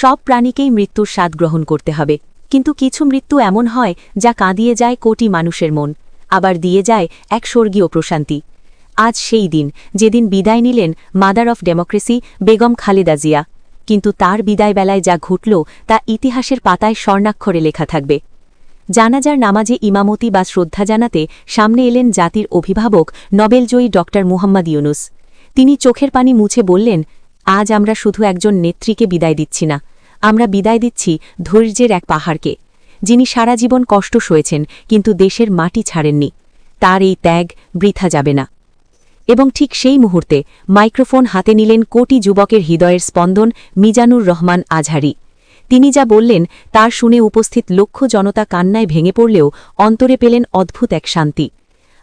সব প্রাণীকেই মৃত্যুর স্বাদ গ্রহণ করতে হবে, কিন্তু কিছু মৃত্যু এমন হয় যা কাঁদিয়ে যায় কোটি মানুষের মন, আবার দিয়ে যায় এক স্বর্গীয় প্রশান্তি। আজ সেই দিন যেদিন বিদায় নিলেন mother of democracy Begum Khaleda Zia, কিন্তু তার বিদায় বেলায় যা ঘটল তা ইতিহাসের পাতায় স্বর্ণাক্ষরে লেখা থাকবে। জানাজার নামাজে ইমামতি বা শ্রদ্ধা জানাতে সামনে এলেন জাতির অভিভাবক নোবেলজয়ী ড মুহাম্মদ ইউনুস। তিনি চোখের পানি মুছে বললেন, আজ আমরা শুধু একজন নেত্রীকে বিদায় দিচ্ছি না, আমরা বিদায় দিচ্ছি ধৈর্যের এক পাহাড়কে, যিনি সারা জীবন কষ্ট সয়েছেন কিন্তু দেশের মাটি ছাড়েননি। তার এই ত্যাগ বৃথা যাবে না। এবং ঠিক সেই মুহূর্তে মাইক্রোফোন হাতে নিলেন কোটি যুবকের হৃদয়ের স্পন্দন মিজানুর রহমান আজহারি। তিনি যা বললেন তার শুনে উপস্থিত লক্ষ জনতা কান্নায় ভেঙে পড়লেও অন্তরে পেলেন অদ্ভুত এক শান্তি।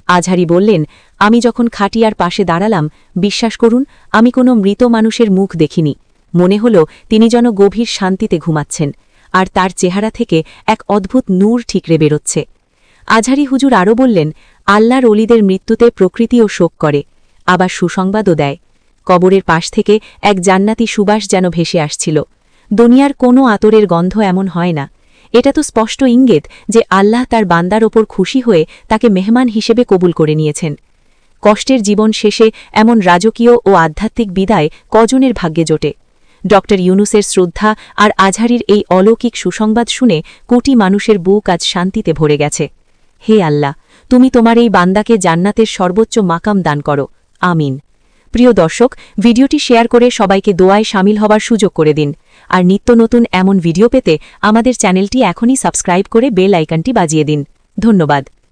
আজহারি বললেন, আমি যখন খাটিয়ার পাশে দাঁড়ালাম, বিশ্বাস করুন আমি কোনো মৃত মানুষের মুখ দেখিনি। মনে হল তিনি যেন গভীর শান্তিতে ঘুমাচ্ছেন, আর তার চেহারা থেকে এক অদ্ভুত নূর ঠিকরে বেরোচ্ছে। আজহারি হুজুর আরও বললেন, আল্লাহর অলিদের মৃত্যুতে প্রকৃতিও শোক করে, আবার সুসংবাদও দেয়। কবরের পাশ থেকে এক জান্নাতি সুবাস যেন ভেসে আসছিল। দুনিয়ার কোনো আতরের গন্ধ এমন হয় না। এটা তো স্পষ্ট ইঙ্গিত যে আল্লাহ তার বান্দার ওপর খুশি হয়ে তাকে মেহমান হিসেবে কবুল করে নিয়েছেন। কষ্টের জীবন শেষে এমন রাজকীয় ও আধ্যাত্মিক বিদায় কজনের ভাগ্যে জোটে। ড ইউনুসের শ্রদ্ধা আর আজহারির এই অলৌকিক সুসংবাদ শুনে কোটি মানুষের বুক আজ শান্তিতে ভরে গেছে। হে আল্লাহ, তুমি তোমার এই বান্দাকে জান্নাতের সর্বোচ্চ মাকাম দান করো, আমিন। প্রিয় দর্শক, ভিডিওটি শেয়ার করে সবাইকে দোয়ায় শামিল হবার সুযোগ করে দিন। আর নিত্য নতুন এমন ভিডিও পেতে আমাদের চ্যানেলটি এখনই সাবস্ক্রাইব করে বেল আইকনটি বাজিয়ে দিন। ধন্যবাদ।